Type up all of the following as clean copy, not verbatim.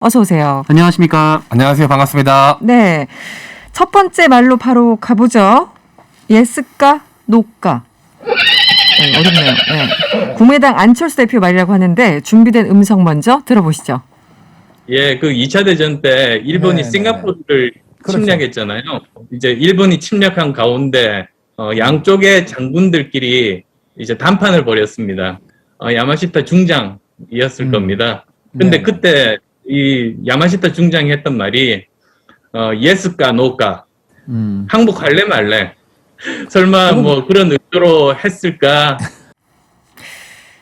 어서 오세요. 안녕하십니까. 안녕하세요. 반갑습니다. 네. 첫 번째 말로 바로 가보죠. 예스까 노까. 어렵네요. 네. 국민의당 안철수 대표 말이라고 하는데 준비된 음성 먼저 들어보시죠. 예, 그 2차 대전 때 일본이 싱가포르를 그렇죠. 침략했잖아요. 이제 일본이 침략한 가운데 양쪽의 장군들끼리 이제 단판을 벌였습니다. 야마시타 중장이었을 겁니다. 근데 네. 그때 이 야마시타 중장이 했던 말이 예스까 노까 항복할래 말래. 설마 뭐 그런 의도로 했을까?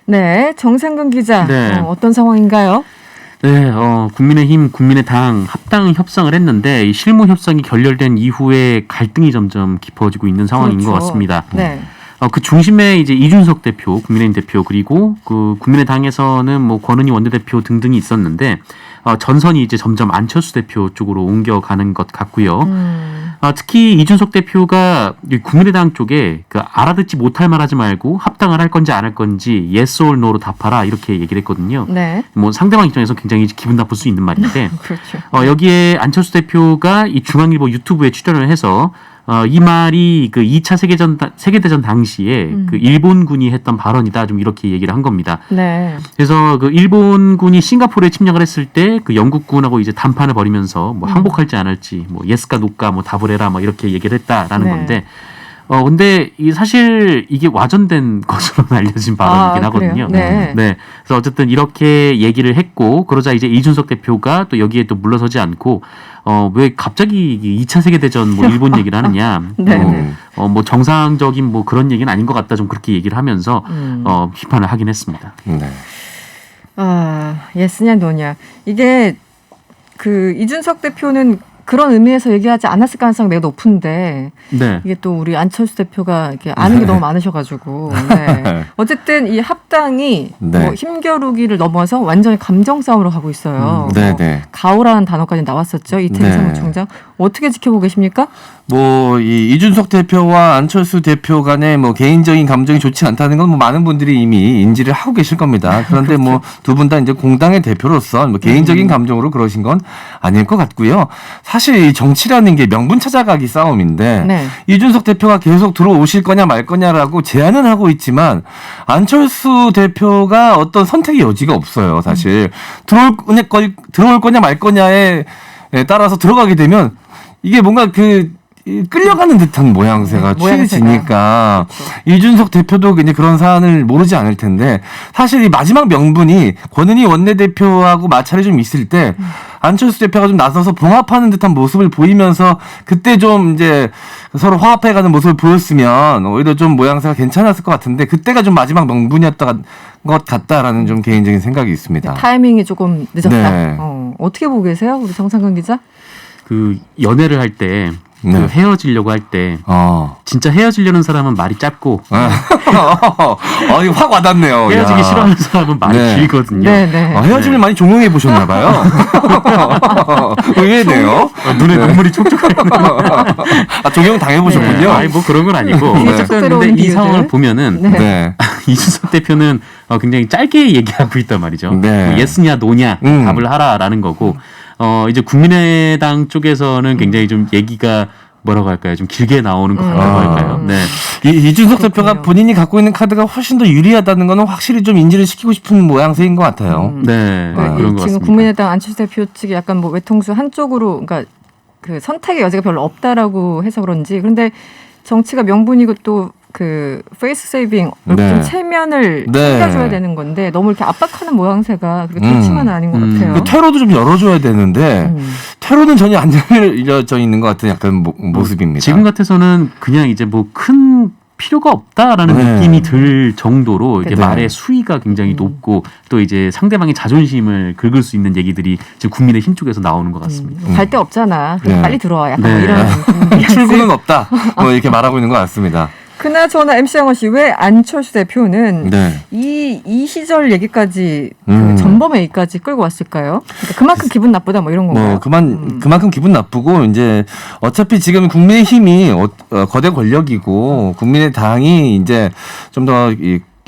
네, 정상근 기자. 네. 어떤 상황인가요? 네, 국민의힘, 국민의당 합당 협상을 했는데 이 실무 협상이 결렬된 이후에 갈등이 점점 깊어지고 있는 상황인 것 같습니다. 네. 그 중심에 이제 이준석 대표, 국민의힘 대표 그리고 그 국민의당에서는 뭐 권은희 원내대표 등등이 있었는데 전선이 이제 점점 안철수 대표 쪽으로 옮겨가는 것 같고요. 특히 이준석 대표가 국민의당 쪽에 그 알아듣지 못할 말하지 말고 합당을 할 건지 안 할 건지 yes or no로 답하라 이렇게 얘기를 했거든요. 네. 뭐 상대방 입장에서 굉장히 기분 나쁠 수 있는 말인데 그렇죠. 여기에 안철수 대표가 이 중앙일보 유튜브에 출연을 해서 이 말이 그 2차 세계대전 당시에 그 일본군이 했던 발언이다. 좀 이렇게 얘기를 한 겁니다. 네. 그래서 그 일본군이 싱가포르에 침략을 했을 때 그 영국군하고 이제 단판을 벌이면서 뭐 항복할지 안 할지 뭐 예스까 노까 뭐 답을 해라 뭐 이렇게 얘기를 했다라는 네. 건데 근데 사실 이게 와전된 것으로 알려진 발언이긴 하거든요. 그래요? 네. 그래서 어쨌든 이렇게 얘기를 했고 그러자 이제 이준석 대표가 또 여기에 또 물러서지 않고 왜 갑자기 2차 세계대전 뭐 일본 얘기를 하느냐. 네. 뭐 정상적인 뭐 그런 얘기는 아닌 것 같다. 좀 그렇게 얘기를 하면서 비판을 하긴 했습니다. 네. 예스냐 노냐. 이게 그 이준석 대표는 그런 의미에서 얘기하지 않았을 가능성이 매우 높은데 네. 이게 또 우리 안철수 대표가 이렇게 아는 게 너무 많으셔가지고 네. 어쨌든 이 합당이 네. 뭐 힘겨루기를 넘어서 완전히 감정 싸움으로 가고 있어요. 네, 뭐 네. 가오라는 단어까지 나왔었죠. 이태리 네. 사무총장 어떻게 지켜보고 계십니까? 뭐 이 이준석 대표와 안철수 대표 간의 뭐 개인적인 감정이 좋지 않다는 건 뭐 많은 분들이 이미 인지를 하고 계실 겁니다. 그런데 뭐 두 분 다 이제 공당의 대표로서 뭐 개인적인 감정으로 그러신 건 아닐 것 같고요. 사실 이 정치라는 게 명분 찾아가기 싸움인데 네. 이준석 대표가 계속 들어오실 거냐 말 거냐라고 제안은 하고 있지만 안철수 대표가 어떤 선택의 여지가 없어요. 사실 들어올 거냐 말 거냐에 따라서 들어가게 되면 이게 뭔가 그 끌려가는 듯한 모양새가 취해지니까 이준석 대표도 이제 그런 사안을 모르지 않을 텐데 사실 이 마지막 명분이 권은희 원내대표하고 마찰이 좀 있을 때 안철수 대표가 좀 나서서 봉합하는 듯한 모습을 보이면서 그때 좀 이제 서로 화합해가는 모습을 보였으면 오히려 좀 모양새가 괜찮았을 것 같은데 그때가 좀 마지막 명분이었던 것 같다라는 좀 개인적인 생각이 있습니다. 타이밍이 조금 늦었다. 네. 어떻게 보고 계세요, 우리 정상근 기자? 그 연애를 할 때 그 네. 헤어지려고 할 때 진짜 헤어지려는 사람은 말이 짧고 이거 확 와닿네요. 헤어지기 야. 싫어하는 사람은 말이 네. 길거든요. 네. 헤어짐을 많이 종용해 보셨나 봐요. 의외네요. 눈에 눈물이 촉촉하게 종용 당해 보셨군요. 아니 뭐 그런 건 아니고 어쨌든 들어오는 근데 이 비유들. 상황을 보면은 네. 이준석 대표는 굉장히 짧게 얘기하고 있단 말이죠. 네. 뭐 예스냐 노냐 답을 하라라는 거고 이제 국민의당 쪽에서는 굉장히 좀 얘기가 뭐라고 할까요? 좀 길게 나오는 것 같다고 할까요? 네. 이준석 대표가 본인이 갖고 있는 카드가 훨씬 더 유리하다는 거는 확실히 좀 인지를 시키고 싶은 모양새인 것 같아요. 네. 그런 것 지금 같습니다. 국민의당 안철수 대표 측이 약간 뭐 외통수 한쪽으로 그러니까 그 선택의 여지가 별로 없다라고 해서 그런지 그런데 정치가 명분이고 또 그 페이스 세이빙 좀 체면을 챙겨줘야 되는 건데 너무 이렇게 압박하는 모양새가 그렇게 좋지만은 아닌 것 같아요. 그 퇴로도 좀 열어줘야 되는데 퇴로는 전혀 안 열려져 있는 것 같은 약간 모습입니다. 지금 같아서는 그냥 이제 뭐 큰 필요가 없다라는 느낌이 들 정도로 이게 말의 수위가 굉장히 높고 또 이제 상대방의 자존심을 긁을 수 있는 얘기들이 지금 국민의힘 쪽에서 나오는 것 같습니다. 갈 데 없잖아. 그래서 빨리 들어와. 약간 뭐 이런 출구는 없다. 뭐 이렇게 말하고 있는 것 같습니다. 그나저나 MC 양호 씨 왜 안철수 대표는 이 시절 얘기까지 그 전범 A까지 끌고 왔을까요? 그러니까 그만큼 기분 나쁘다 뭐 이런 건가요? 그만큼 기분 나쁘고 이제 어차피 지금 국민의힘이 거대 권력이고 국민의당이 이제 좀 더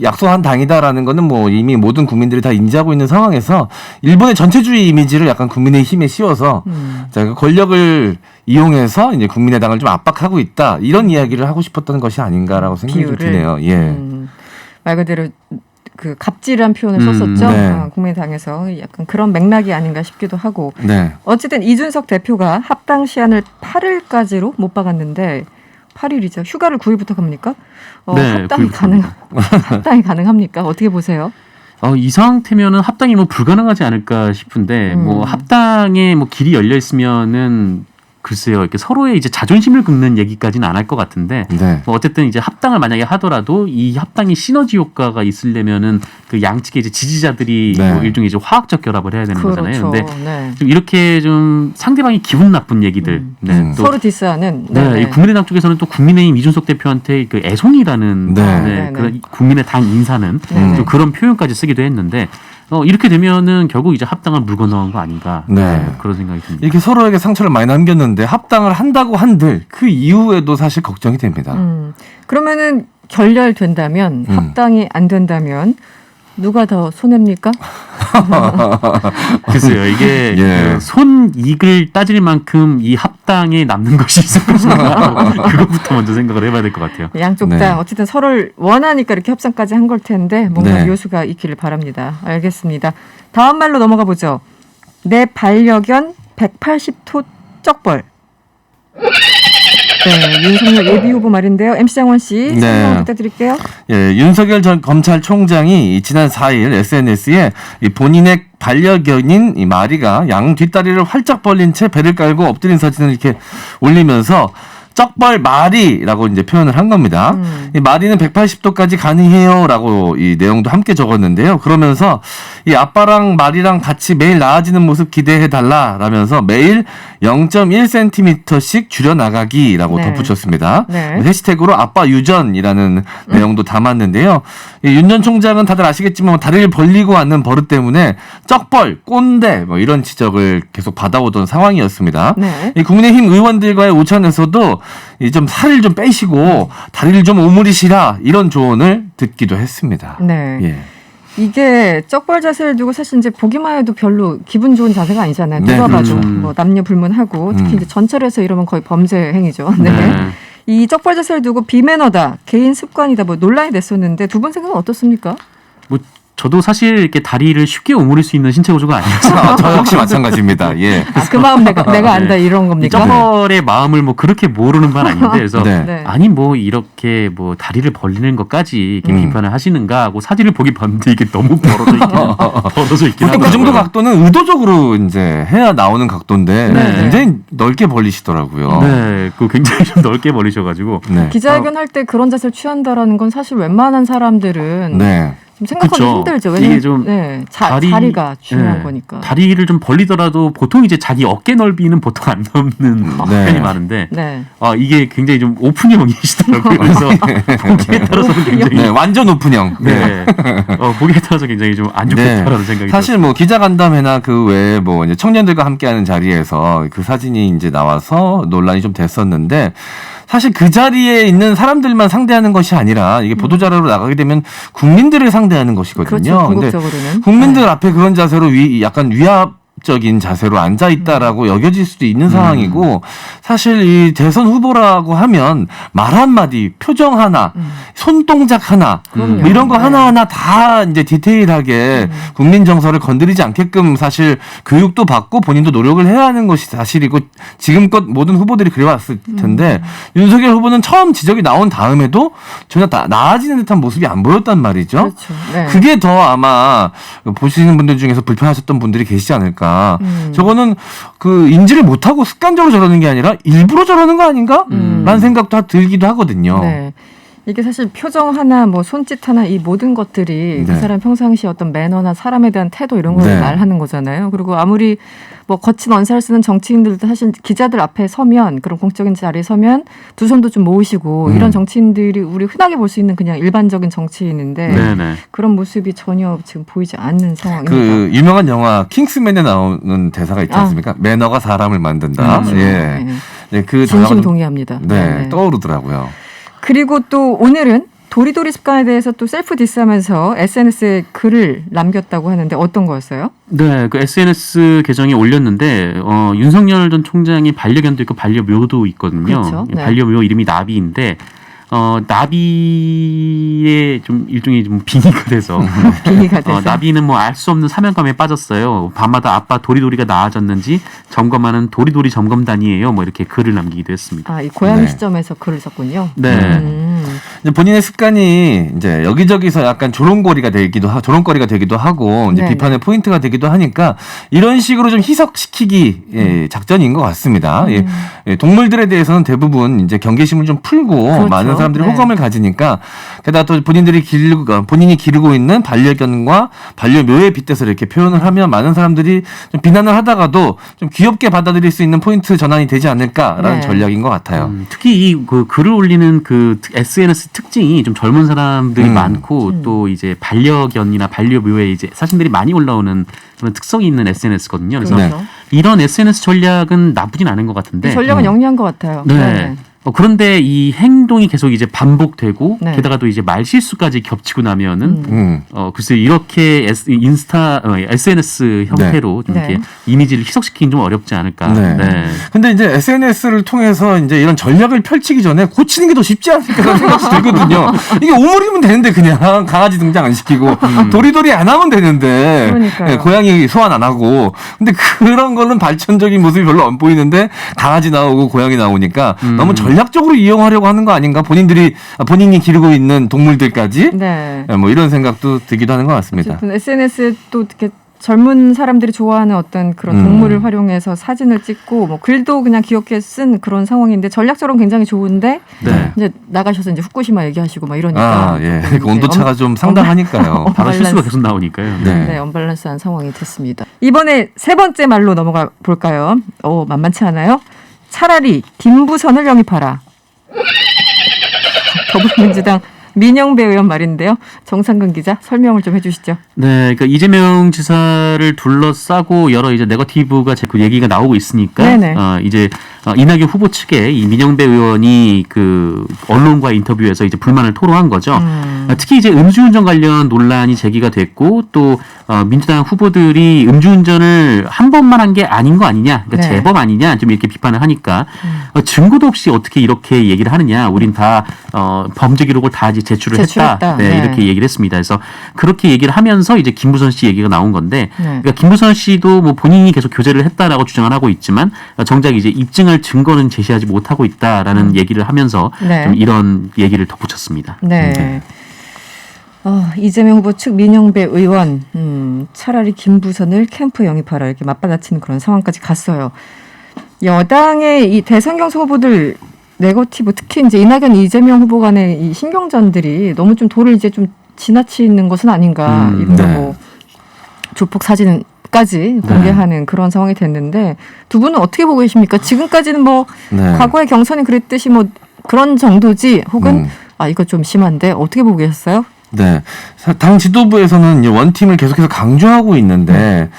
약소한 당이다라는 거는 뭐 이미 모든 국민들이 다 인지하고 있는 상황에서 일본의 전체주의 이미지를 약간 국민의힘에 씌워서 자, 그 권력을 이용해서 이제 국민의당을 좀 압박하고 있다 이런 이야기를 하고 싶었던 것이 아닌가라고 생각이 좀 드네요. 예. 말 그대로 그 갑질한 표현을 썼었죠. 네. 국민의당에서 약간 그런 맥락이 아닌가 싶기도 하고. 네. 어쨌든 이준석 대표가 합당 시한을 8일까지로 못 박았는데 8일이죠. 휴가를 9일부터 갑니까? 네, 합당이 9일부터 합당이 가능합니까? 어떻게 보세요? 이 상태면은 합당이 뭐 불가능하지 않을까 싶은데 뭐 합당에 뭐 길이 열려 있으면은 글쎄요, 이렇게 서로의 이제 자존심을 긁는 얘기까지는 안 할 것 같은데, 네. 뭐 어쨌든 이제 합당을 만약에 하더라도 이 합당이 시너지 효과가 있으려면은 그 양측의 이제 지지자들이 네. 뭐 일종의 이제 화학적 결합을 해야 되는 거잖아요. 근데 네. 좀 이렇게 좀 상대방이 기분 나쁜 얘기들, 네, 또 서로 디스하는. 네, 이 국민의당 쪽에서는 또 국민의힘 이준석 대표한테 그 애송이라는 네. 네. 그런 국민의당 인사는 네. 좀 그런 표현까지 쓰기도 했는데 이렇게 되면은 결국 이제 합당을 물고 나온 거 아닌가 네. 그런 생각이 듭니다. 이렇게 서로에게 상처를 많이 남겼는데 합당을 한다고 한들 그 이후에도 사실 걱정이 됩니다. 그러면은 결렬된다면 합당이 안 된다면 누가 더 손해입니까? 글쎄요, 이게 예. 그 손익을 따질 만큼 이 합당에 남는 것이 있을 것인가 그것부터 먼저 생각을 해봐야 될 것 같아요. 양쪽 네. 당 어쨌든 서로를 원하니까 이렇게 협상까지 한 걸 텐데 뭔가 네. 묘수가 있기를 바랍니다. 알겠습니다. 다음 말로 넘어가 보죠. 내 반려견 180토 쩍벌. 네, 윤석열 예비후보 말인데요. MC 장원 씨 네. 설명 부탁드릴게요. 예, 윤석열 전 검찰총장이 지난 4일 SNS에 본인의 반려견인 이 마리가 양 뒷다리를 활짝 벌린 채 배를 깔고 엎드린 사진을 이렇게 올리면서 쩍벌 마리라고 이제 표현을 한 겁니다. 이 마리는 180도까지 가능해요라고 이 내용도 함께 적었는데요. 그러면서 이 아빠랑 마리랑 같이 매일 나아지는 모습 기대해 달라라면서 매일 0.1cm씩 줄여 나가기라고 네. 덧붙였습니다. 네. 해시태그로 아빠 유전이라는 내용도 담았는데요. 윤 전 총장은 다들 아시겠지만 다리를 벌리고 앉는 버릇 때문에 쩍벌, 꼰대 뭐 이런 지적을 계속 받아오던 상황이었습니다. 네. 이 국민의힘 의원들과의 오찬에서도 이 좀 살을 좀 빼시고 다리를 좀 오므리시라 이런 조언을 듣기도 했습니다. 네. 예. 이게 쩍벌 자세를 두고 사실 이제 보기만 해도 별로 기분 좋은 자세가 아니잖아요. 네, 누가 그렇죠. 봐도 뭐 남녀 불문하고 특히 이제 전철에서 이러면 거의 범죄 행위죠. 네. 네. 이 쩍벌 자세를 두고 비매너다, 개인 습관이다, 뭐 논란이 됐었는데 두 분 생각은 어떻습니까? 뭐 저도 사실 이렇게 다리를 쉽게 오므릴 수 있는 신체 구조가 아니어서 저 역시 마찬가지입니다. 예. 아, 그 마음 내가 안다 이런 이 겁니까? 쩍벌의 마음을 뭐 그렇게 모르는 반 아닌데 그래서 네. 네. 아니 뭐 이렇게 뭐 다리를 벌리는 것까지 이렇게 비판을 하시는가 하고 사진을 보기 봤는데 이게 너무 벌어져 있긴 보통 그 정도 각도는 의도적으로 이제 해야 나오는 각도인데 네. 굉장히 넓게 벌리시더라고요. 네, 그 굉장히 좀 넓게 벌리셔가지고 네. 기자회견 할 때 그런 자세를 취한다라는 건 사실 웬만한 사람들은 네. 좀 생각하기 그쵸. 힘들죠. 이게 왜냐면 좀 자리가 중요한 네, 거니까. 다리를 좀 벌리더라도 보통 이제 자기 어깨 넓이는 보통 안 넘는 네. 편이 많은데 네. 이게 굉장히 좀 오픈형이시더라고요. 그래서 보기에 따라서는 굉장히 네, 완전 오픈형. 네. 보기에 따라서 굉장히 좀 안 좋겠다라는 생각이 사실 뭐 기자간담회나 그 외에 뭐 이제 청년들과 함께하는 자리에서 그 사진이 이제 나와서 논란이 좀 됐었는데 사실 그 자리에 있는 사람들만 상대하는 것이 아니라 이게 보도자료로 나가게 되면 국민들을 상대하는 것이거든요. 그렇죠. 근데 궁극적으로는. 국민들 네. 앞에 그런 자세로 약간 위압적인 자세로 앉아 있다라고 여겨질 수도 있는 상황이고 사실 이 대선 후보라고 하면 말 한마디, 표정 하나, 손동작 하나 그럼요. 뭐 이런 거 네. 하나하나 다 이제 디테일하게 국민 정서를 건드리지 않게끔 사실 교육도 받고 본인도 노력을 해야 하는 것이 사실이고 지금껏 모든 후보들이 그래왔을 텐데 윤석열 후보는 처음 지적이 나온 다음에도 전혀 나아지는 듯한 모습이 안 보였단 말이죠. 그렇죠. 네. 그게 더 아마 보시는 분들 중에서 불편하셨던 분들이 계시지 않을까. 저거는 그 인지를 못하고 습관적으로 저러는 게 아니라 일부러 저러는 거 아닌가? 라는 생각도 들기도 하거든요. 네. 이게 사실 표정 하나, 뭐 손짓 하나 이 모든 것들이 그 네. 사람 평상시 어떤 매너나 사람에 대한 태도 이런 걸 네. 말하는 거잖아요. 그리고 아무리 뭐 거친 언사를 쓰는 정치인들도 사실 기자들 앞에 서면 그런 공적인 자리에 서면 두 손도 좀 모으시고 이런 정치인들이 우리 흔하게 볼 수 있는 그냥 일반적인 정치인인데 네네. 그런 모습이 전혀 지금 보이지 않는 상황입니다. 그 유명한 영화 킹스맨에 나오는 대사가 있지 않습니까? 매너가 사람을 만든다. 그렇죠. 예. 네. 네, 그 진심 단어가 동의합니다. 네, 떠오르더라고요. 그리고 또 오늘은 도리도리 습관에 대해서 또 셀프 디스하면서 SNS에 글을 남겼다고 하는데 어떤 거였어요? 네, 그 SNS 계정에 올렸는데 윤석열 전 총장이 반려견도 있고 반려묘도 있거든요. 그렇죠. 네. 반려묘 이름이 나비인데 나비의 좀 일종의 좀 빙의가 돼서 빙의가 돼서. 나비는 뭐 알 수 없는 사명감에 빠졌어요. 밤마다 아빠 도리도리가 나아졌는지 점검하는 도리도리 점검단이에요. 뭐 이렇게 글을 남기기도 했습니다. 아, 이 고양이 네. 시점에서 글을 썼군요. 네. 이제 본인의 습관이 이제 여기저기서 약간 조롱거리가 되기도 하고 이제 네네. 비판의 포인트가 되기도 하니까 이런 식으로 좀 희석시키기 작전인 것 같습니다. 예, 동물들에 대해서는 대부분 이제 경계심을 좀 풀고 그렇죠. 많은 사람들이 네. 호감을 가지니까 게다가 또 본인이 기르고 있는 반려견과 반려묘에 빗대서 이렇게 표현을 하면 많은 사람들이 좀 비난을 하다가도 좀 귀엽게 받아들일 수 있는 포인트 전환이 되지 않을까라는 네. 전략인 것 같아요. 특히 이 그 글을 올리는 그 SNS 특징이 좀 젊은 사람들이 많고 또 이제 반려견이나 반려묘에 이제 사진들이 많이 올라오는 그런 특성이 있는 SNS거든요. 그래서 그렇죠. 이런 SNS 전략은 나쁘진 않은 것 같은데. 이 전략은 영리한 것 같아요. 네. 그런데 이 행동이 계속 이제 반복되고 네. 게다가 또 이제 말실수까지 겹치고 나면은 글쎄 이렇게 SNS 형태로 좀 네. 이렇게 이미지를 희석시키긴 좀 어렵지 않을까. 네. 네. 근데 이제 SNS를 통해서 이제 이런 전략을 펼치기 전에 고치는 게 더 쉽지 않을까 생각이 들거든요. 이게 오물이면 되는데 그냥 강아지 등장 안 시키고 도리도리 안 하면 되는데 그러니까요. 예, 고양이 소환 안 하고 근데 그런 거는 발전적인 모습이 별로 안 보이는데 강아지 나오고 고양이 나오니까 너무 전략적으로 이용하려고 하는 거 아닌가? 본인이 기르고 있는 동물들까지 네. 예, 뭐 이런 생각도 들기도 하는 것 같습니다. 어쨌든 SNS에 또 이렇게 젊은 사람들이 좋아하는 어떤 그런 동물을 활용해서 사진을 찍고 뭐 글도 그냥 귀엽게 쓴 그런 상황인데 전략적으로 굉장히 좋은데 네. 이제 나가셔서 이제 후쿠시마 얘기하시고 막 이러니까 아, 예. 조금 그 온도차가 좀 상당하니까요. 바로 실수가 언밸런스. 계속 나오니까요. 네. 네, 언밸런스한 상황이 됐습니다. 이번에 세 번째 말로 넘어가 볼까요? 만만치 않아요? 차라리 김부선을 영입하라. 더불어민주당 민영배 의원 말인데요. 정상근 기자 설명을 좀 해주시죠. 네, 그러니까 이재명 지사를 둘러싸고 여러 이제 네거티브가 자꾸 얘기가 나오고 있으니까 네네. 이제 이낙연 후보 측에 이 민영배 의원이 그 언론과 인터뷰에서 이제 불만을 토로한 거죠. 특히 이제 음주운전 관련 논란이 제기가 됐고 또 민주당 후보들이 음주운전을 한 번만 한 게 아닌 거 아니냐, 그러니까 네. 재범 아니냐 좀 이렇게 비판을 하니까 증거도 없이 어떻게 이렇게 얘기를 하느냐, 우린 다 범죄 기록을 다 이제 제출을 제출했다. 했다, 네, 네. 이렇게 얘기를 했습니다. 그래서 그렇게 얘기를 하면서 이제 김부선 씨 얘기가 나온 건데, 네. 그러니까 김부선 씨도 뭐 본인이 계속 교제를 했다라고 주장을 하고 있지만 정작 이제 입증할 증거는 제시하지 못하고 있다라는 얘기를 하면서 네. 좀 이런 얘기를 덧붙였습니다. 네. 이재명 후보 측 민영배 의원 차라리 김부선을 캠프 영입하라 이렇게 맞받아치는 그런 상황까지 갔어요. 여당의 이 대선 경선 후보들 네거티브 특히 이제 이낙연 이재명 후보 간의 이 신경전들이 너무 좀 도를 이제 좀 지나치는 것은 아닌가 이른바 네. 뭐 조폭 사진까지 공개하는 그런 상황이 됐는데 두 분은 어떻게 보고 계십니까? 지금까지는 뭐 네. 과거의 경선이 그랬듯이 뭐 그런 정도지 혹은 이거 좀 심한데 어떻게 보고 계셨어요? 네. 당 지도부에서는 이제 원팀을 계속해서 강조하고 있는데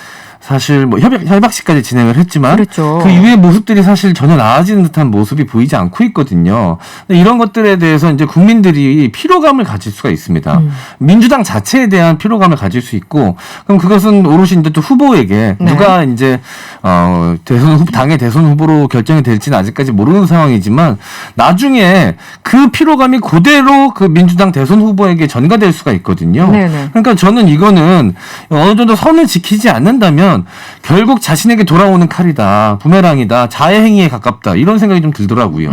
사실 뭐 협약식까지 진행을 했지만 그렇죠. 그 이후의 모습들이 사실 전혀 나아지는 듯한 모습이 보이지 않고 있거든요. 근데 이런 것들에 대해서 이제 국민들이 피로감을 가질 수가 있습니다. 민주당 자체에 대한 피로감을 가질 수 있고 그럼 그것은 오롯이 이제 또 후보에게 네. 누가 이제 당의 대선 후보로 결정이 될지는 아직까지 모르는 상황이지만 나중에 그 피로감이 그대로 그 민주당 대선 후보에게 전가될 수가 있거든요. 네네. 그러니까 저는 이거는 어느 정도 선을 지키지 않는다면 결국 자신에게 돌아오는 칼이다, 부메랑이다, 자해 행위에 가깝다 이런 생각이 좀 들더라고요.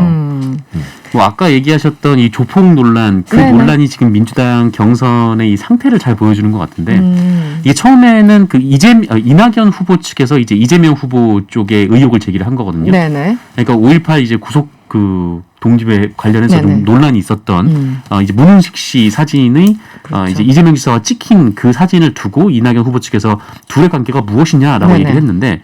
뭐 아까 얘기하셨던 이 조폭 논란, 그 네네. 논란이 지금 민주당 경선의 이 상태를 잘 보여주는 것 같은데 음. 이게 처음에는 그 이낙연 후보 측에서 이제 이재명 후보 쪽에 의혹을 제기를 한 거거든요. 네네. 그러니까 5.18 이제 구속 그 동집에 관련해서 네네. 좀 논란이 있었던 이제 문흥식 씨 사진의 그렇죠. 이제 이재명 지사가 찍힌 그 사진을 두고 이낙연 후보 측에서 둘의 관계가 무엇이냐라고 네네. 얘기를 했는데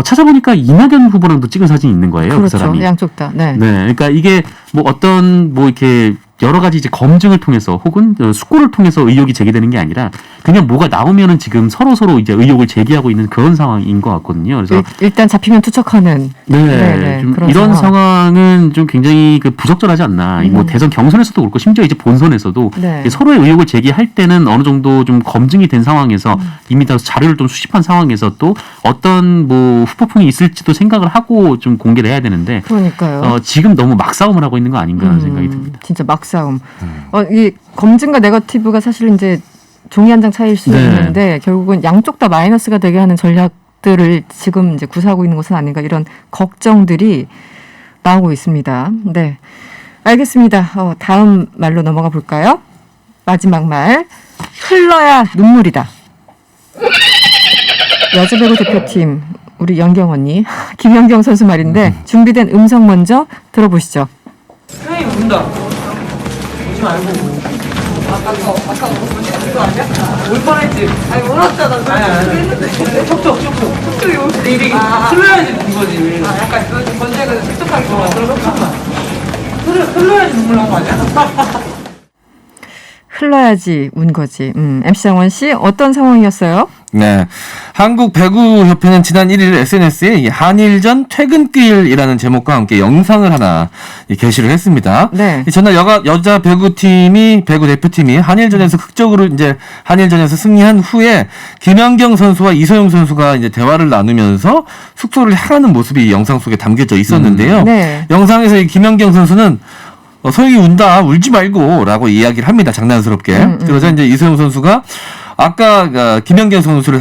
찾아보니까 이낙연 후보랑도 찍은 사진이 있는 거예요. 그 그렇죠. 사람이. 양쪽 다. 네. 네, 그러니까 이게 뭐 어떤 뭐 이렇게 여러 가지 이제 검증을 통해서 혹은 숙고를 통해서 의혹이 제기되는 게 아니라 그냥 뭐가 나오면은 지금 서로 이제 의혹을 제기하고 있는 그런 상황인 것 같거든요. 그래서 일단 잡히면 투척하는 좀 그런 이런 상황. 상황은 좀 굉장히 그 부적절하지 않나. 뭐 대선 경선에서도 그렇고 심지어 이제 본선에서도 네. 서로의 의혹을 제기할 때는 어느 정도 좀 검증이 된 상황에서 이미 다 자료를 좀 수집한 상황에서 또 어떤 뭐 후폭풍이 있을지도 생각을 하고 좀 공개를 해야 되는데 그러니까요. 지금 너무 막싸움을 하고 있는 거 아닌가 하는 생각이 듭니다. 진짜 막싸움. 이 검증과 네거티브가 사실 이제 종이 한 장 차이일 수도 네. 있는데 결국은 양쪽 다 마이너스가 되게 하는 전략들을 지금 이제 구사하고 있는 것은 아닌가 이런 걱정들이 나오고 있습니다. 네, 알겠습니다. 다음 말로 넘어가 볼까요? 마지막 말, 흘러야 눈물이다. 여자 배구 대표팀 우리 연경 언니 김연경 선수 말인데 준비된 음성 먼저 들어보시죠. 형이 운다. 오지 말고. 아까 그거 아니야? 올 뻔했지. 아니 울었잖아. 아니. 촉촉. 촉촉이 올 이게 흘러야지 이거지. 약간 번제가 촉촉하게 흘러야지 눈물 나는 거 아니야? 흘러야지 운 거지. MC 장원 씨 어떤 상황이었어요? 네. 한국배구협회는 지난 1일 SNS에 이 한일전 퇴근길이라는 제목과 함께 영상을 하나 게시를 했습니다. 네. 전날 여자 배구 대표팀이 한일전에서 극적으로 이제 한일전에서 승리한 후에 김연경 선수와 이소영 선수가 이제 대화를 나누면서 숙소를 향하는 모습이 이 영상 속에 담겨져 있었는데요. 네. 영상에서 이 김연경 선수는 소영이 운다, 울지 말고 라고 이야기를 합니다. 장난스럽게. 그러자 이제 이소영 선수가 아까 김연경 선수를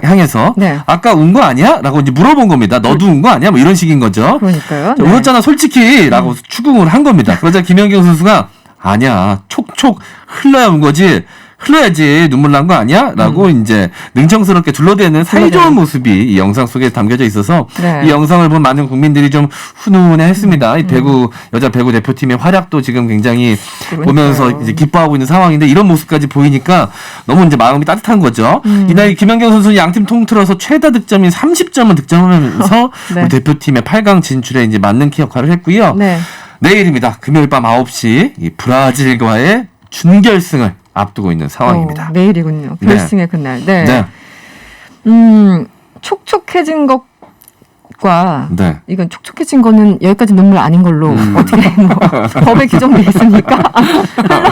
향해서 네. 아까 운 거 아니야? 라고 이제 물어본 겁니다. 너도 운 거 아니야? 뭐 이런 식인 거죠. 그러니까요. 네. 울었잖아 솔직히 라고 추궁을 한 겁니다. 그러자 김연경 선수가 아니야 촉촉 흘러야 운 거지 흘러야지 눈물 난 거 아니야? 라고 이제 능청스럽게 둘러대는 사이좋은 모습이 이 영상 속에 담겨져 있어서 네. 이 영상을 본 많은 국민들이 좀 훈훈해했습니다. 이 여자 배구 대표팀의 활약도 지금 굉장히 그러니까요. 보면서 이제 기뻐하고 있는 상황인데 이런 모습까지 보이니까 너무 이제 마음이 따뜻한 거죠. 이날 김연경 선수는 양팀 통틀어서 최다 득점인 30점을 득점하면서 네. 우리 대표팀의 8강 진출에 이제 맞는 키 역할을 했고요. 네. 내일입니다. 금요일 밤 9시 이 브라질과의 준결승을 앞두고 있는 상황입니다. 내일이군요. 결승의 그날. 네. 네. 촉촉해진 것과 네. 이건 촉촉해진 거는 여기까지 눈물 아닌 걸로 어떻게 뭐 법에 규정돼 있습니까?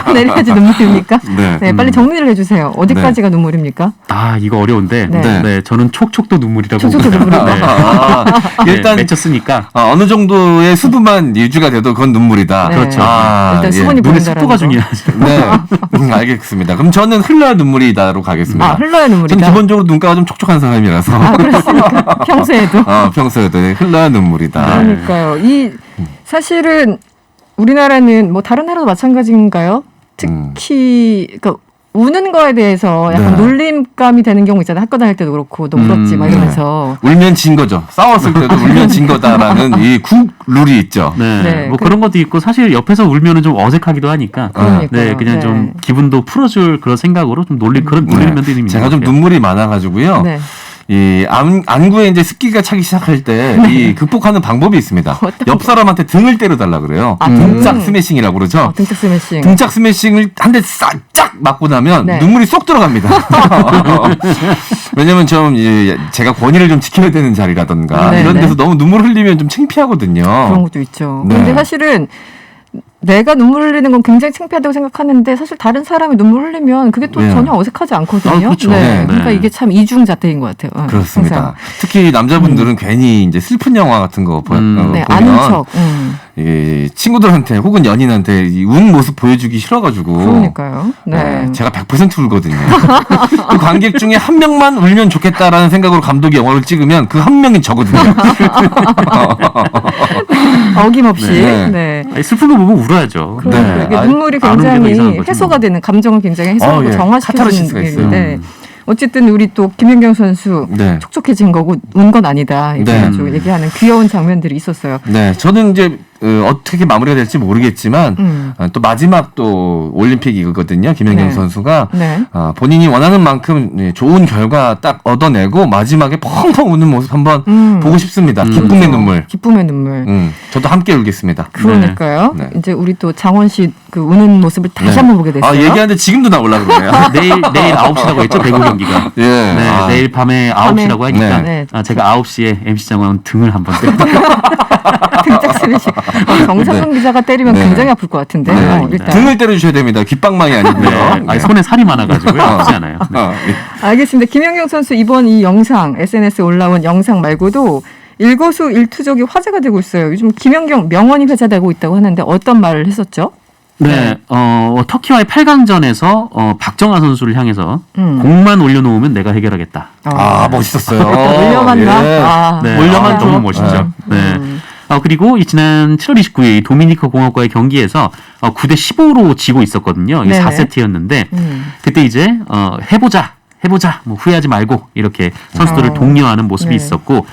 흘러내려야지 눈물입니까? 네. 네, 빨리 정리를 해주세요. 어디까지가 눈물입니까? 이거 어려운데 네. 저는 촉촉도 눈물이라고 촉촉도 봅니다. 눈물이다. 아, 일단 맺혔으니까 어느 정도의 수분만 유지가 돼도 그건 눈물이다. 네. 그렇죠. 일단 수분이 눈의 보인다라는 습도가 거. 중요하죠. 네. 알겠습니다. 그럼 저는 흘러야 눈물이다로 가겠습니다. 흘러야 눈물이다. 저는 기본적으로 눈가가 좀 촉촉한 사람이라서. 그렇습니까? 평소에도. 평소에도 흘러야 눈물이다. 그러니까요. 사실은 우리나라는 뭐 다른 나라도 마찬가지인가요? 특히 그러니까 우는 거에 대해서 약간 네. 놀림감이 되는 경우 있잖아요. 학교 다닐 때도 그렇고 너 울었지 막 이러면서. 울면 진 거죠. 싸웠을 때도 울면 진 거다라는 이 룰이 있죠. 네. 뭐 그런 것도 있고 사실 옆에서 울면은 좀 어색하기도 하니까 그러니까요. 네, 그냥 네. 좀 기분도 풀어줄 그런 생각으로 좀 그런 놀리는 면도 있는 제가 것 좀 같아요. 눈물이 많아가지고요. 네. 이 안구에 이제 습기가 차기 시작할 때 이 극복하는 방법이 있습니다. 옆 사람한테 등을 때려달라 그래요. 등짝 스매싱이라고 그러죠. 등짝 스매싱. 등짝 스매싱을 한 대 싹 맞고 나면 네. 눈물이 쏙 들어갑니다. 왜냐면 좀 제가 권위를 좀 지켜야 되는 자리라던가 네, 이런 네. 데서 너무 눈물 흘리면 좀 창피하거든요. 그런 것도 있죠. 네. 근데 사실은 내가 눈물 흘리는 건 굉장히 창피하다고 생각하는데 사실 다른 사람이 눈물 흘리면 그게 또 네. 전혀 어색하지 않거든요. 그렇죠. 네. 네. 그러니까 이게 참 이중잣대인 것 같아요. 그렇습니다. 항상. 특히 남자분들은 괜히 이제 슬픈 영화 같은 거 네, 보면 아는 척. 이 친구들한테 혹은 연인한테 운 모습 보여주기 싫어가지고 그러니까요. 네. 제가 100% 울거든요. 그 관객 중에 한 명만 울면 좋겠다라는 생각으로 감독이 영화를 찍으면 그 한 명이 저거든요. 어김없이. 네. 네. 아니, 슬픈 거 보면 울어야죠. 그러니까 네. 이게 아, 눈물이 안 울면 이상한 굉장히 거지, 해소가 뭐. 되는 감정을 굉장히 해소하고 예. 정화시켜주는 카타르시스가 있어요. 일인데 어쨌든 우리 또 김연경 선수 네. 촉촉해진 거고 운 건 아니다 이렇게 네. 아주 얘기하는 귀여운 장면들이 있었어요. 네, 저는 이제 어떻게 마무리가 될지 모르겠지만 또 마지막 또 올림픽이거든요. 김연경 네. 선수가 네. 본인이 원하는 만큼 좋은 결과 딱 얻어내고 마지막에 펑펑 우는 모습 한번 보고 싶습니다. 기쁨의 눈물. 기쁨의 눈물. 저도 함께 울겠습니다. 그러니까요. 네. 이제 우리 또 장원 씨 그 우는 모습을 다시 네. 한번 보게 됐어요. 얘기하는데 지금도 나오려고 그러네요. 내일 9시라고 했죠, 배구 경기가. 예. 네, 내일 밤에 9시라고 하니까 네. 제가 9시에 MC 장원 등을 한번 때릴게요. 등짝 스매시. 정상근 기자가 때리면 네. 굉장히 아플 것 같은데. 네. 일단. 등을 때려주셔야 됩니다. 귓방망이 아니고요. 네. 아니, 손에 살이 많아가지고요. 아프지 않아요. 네. 알겠습니다. 김연경 선수 이번 이 영상 SNS에 올라온 영상 말고도 일거수 일투족이 화제가 되고 있어요. 요즘 김연경 명언이 회자되고 있다고 하는데 어떤 말을 했었죠? 네, 터키와의 8강전에서 박정아 선수를 향해서 공만 올려놓으면 내가 해결하겠다. 멋있었어요. 올려만나. 예. 네. 올려만 너무 멋있죠. 네. 그리고 지난 7월 29일 도미니카 공화국과의 경기에서 9대 15로 지고 있었거든요. 이게 네네. 4세트였는데 그때 이제 해보자, 뭐 후회하지 말고 이렇게 선수들을 독려하는 모습이 네. 있었고.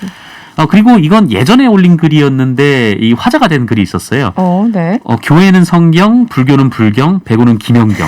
그리고 이건 예전에 올린 글이었는데 이 화제가 된 글이 있었어요. 네. 교회는 성경, 불교는 불경, 배구는 김연경.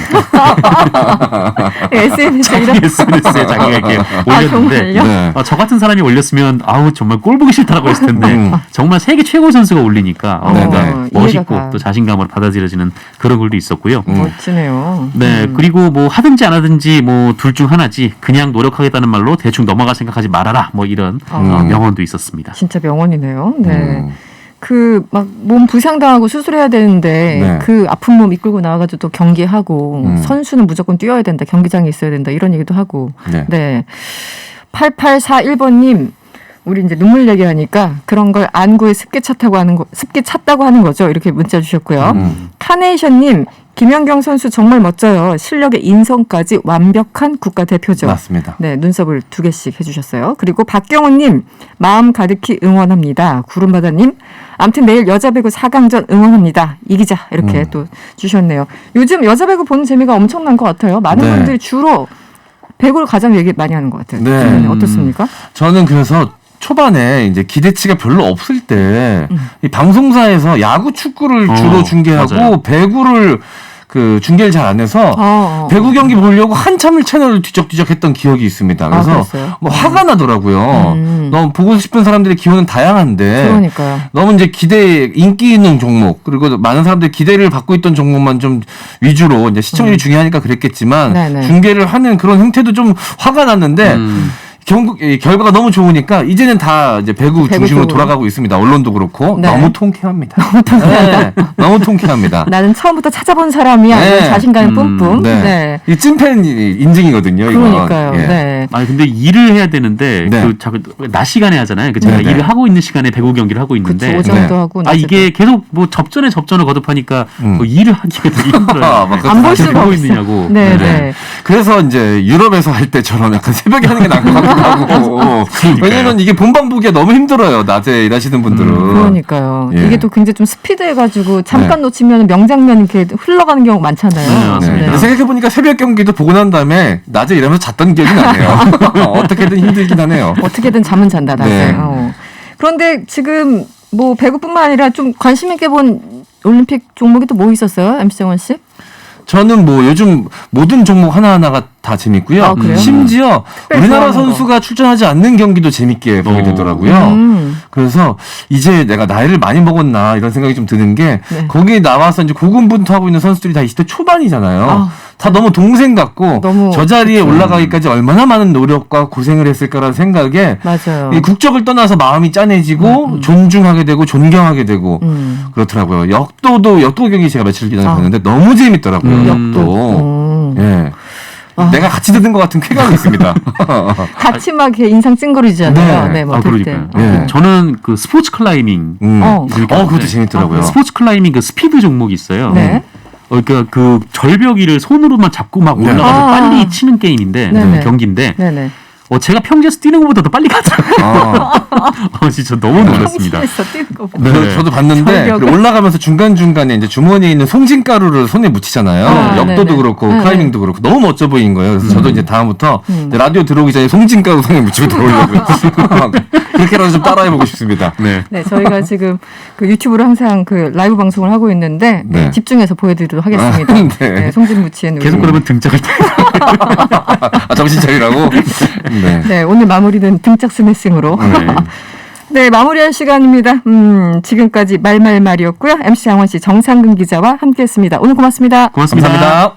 SNS에 이런 SNS에 자기가 이렇게 올렸는데 정말요? 네. 저 같은 사람이 올렸으면 정말 꼴 보기 싫다라고 했을 텐데 정말 세계 최고 선수가 올리니까 네. 멋있고 이해가 또 자신감으로 받아들여지는 그런 글도 있었고요. 멋지네요. 네, 그리고 뭐 하든지 안 하든지 뭐 둘 중 하나지 그냥 노력하겠다는 말로 대충 넘어갈 생각하지 말아라 뭐 이런 명언도 있었습니다. 진짜 명언이네요. 네. 음. 그 막 몸 부상당하고 수술해야 되는데 네. 그 아픈 몸 이끌고 나와가지고 또 경기하고 선수는 무조건 뛰어야 된다. 경기장에 있어야 된다. 이런 얘기도 하고. 네. 네. 8841번님. 우리 이제 눈물 얘기하니까 그런 걸 안구에 습기 찼다고 하는 거죠. 이렇게 문자 주셨고요. 카네이션님, 김연경 선수 정말 멋져요. 실력의 인성까지 완벽한 국가대표죠. 맞습니다. 네, 눈썹을 2개씩 해주셨어요. 그리고 박경호님, 마음 가득히 응원합니다. 구름바다님, 아무튼 내일 여자 배구 4강전 응원합니다. 이기자 이렇게 또 주셨네요. 요즘 여자 배구 보는 재미가 엄청난 것 같아요. 많은 네. 분들이 주로 배구를 가장 얘기 많이 하는 것 같아요. 네. 어떻습니까? 저는 그래서 초반에 이제 기대치가 별로 없을 때 이 방송사에서 야구, 축구를 주로 중계하고 맞아요. 배구를 중계를 잘 안 해서 배구 경기 보려고 한참을 채널을 뒤적뒤적 했던 기억이 있습니다. 그래서 그랬어요? 뭐 화가 나더라고요. 너무 보고 싶은 사람들의 기호는 다양한데 그러니까요. 너무 이제 인기 있는 종목 그리고 많은 사람들이 기대를 받고 있던 종목만 좀 위주로 이제 시청률이 중요하니까 그랬겠지만 네네. 중계를 하는 그런 형태도 좀 화가 났는데 결과가 너무 좋으니까 이제는 다 이제 배구 중심으로 쪽으로. 돌아가고 있습니다. 언론도 그렇고 네. 너무 통쾌합니다. 네, 너무 통쾌합니다. 나는 처음부터 찾아본 사람이야. 네. 이런 자신감이 뿜뿜. 네. 네. 이 찐팬 인증이거든요. 이건. 그러니까요. 예. 네. 아니 근데 일을 해야 되는데 네. 낮 시간에 하잖아요. 제가 네네. 일을 하고 있는 시간에 배구 경기를 하고 그쵸. 있는데 오전도 네. 하고. 이게 계속 뭐 접전을 거듭하니까 일을 하기가 되게 힘들어요. 막 안 볼 수가 하고 없어. 있느냐고. 네, 네. 네. 그래서 이제 유럽에서 할 때처럼 약간 새벽에 하는 게 나을 것 같기도 하고. 왜냐면 이게 본방 보기가 너무 힘들어요. 낮에 일하시는 분들은. 그러니까요. 예. 이게 또 굉장히 좀 스피드해가지고 잠깐 네. 놓치면 명장면 이렇게 흘러가는 경우 많잖아요. 네, 맞습니다. 네. 생각해보니까 새벽 경기도 보고 난 다음에 낮에 일하면서 잤던 기억이 나네요. 어떻게든 힘들긴 하네요. 어떻게든 잠은 잔다, 낮에. 네. 그런데 지금 뭐 배구뿐만 아니라 좀 관심 있게 본 올림픽 종목이 또 뭐 있었어요? MC 정원 씨? 저는 뭐 요즘 모든 종목 하나하나가 다 재밌고요. 아, 그래요? 심지어 특별히 우리나라 좋아하는 선수가 출전하지 않는 경기도 재밌게 보게 되더라고요. 그래서 이제 내가 나이를 많이 먹었나 이런 생각이 좀 드는 게 네. 거기에 나와서 이제 고군분투하고 있는 선수들이 다 20대 초반이잖아요. 아. 다 너무 동생 같고 너무 저 자리에 올라가기까지 얼마나 많은 노력과 고생을 했을까라는 생각에 맞아요. 이 국적을 떠나서 마음이 짠해지고 존중하게 되고 존경하게 되고 그렇더라고요. 역도 경기 제가 며칠 전에 봤는데 너무 재밌더라고요. 역도. 예. 내가 같이 듣는 것 같은 쾌감이 있습니다. 같이 막 이렇게 인상 찡그리잖아요. 네. 네, 뭐 들 때. 그러니까요. 예. 저는 그 스포츠 클라이밍 그것도 재밌더라고요. 스포츠 클라이밍 그 스피드 종목이 있어요. 네. 그러니까 그 절벽 위를 손으로만 잡고 막 네. 올라가서 아. 빨리 치는 게임인데 네네. 경기인데 네네. 제가 평지에서 뛰는 것보다 더 빨리 가더라고요. 진짜 너무 놀랐습니다. 평소에서 뛰는 거 보고. 네. 저도 봤는데 저기요. 올라가면서 중간중간에 이제 주머니에 있는 송진가루를 손에 묻히잖아요. 역도도 네네. 그렇고 네네. 클라이밍도 그렇고 너무 멋져 보인 거예요. 그래서 저도 이제 다음부터 이제 라디오 들어오기 전에 송진가루 손에 묻히고 들어오려고요. 그렇게라도 좀 따라해보고 싶습니다. 네. 네, 저희가 지금 그 유튜브로 항상 그 라이브 방송을 하고 있는데 네. 집중해서 보여드리도록 하겠습니다. 네. 네, 송진무치의 계속 그러면 등짝을 정신 차리라고? 네. 네, 오늘 마무리는 등짝 스매싱으로. 네, 마무리할 시간입니다. 지금까지 말말말이었고요. MC 양원 씨, 정상근 기자와 함께했습니다. 오늘 고맙습니다. 고맙습니다. 감사합니다.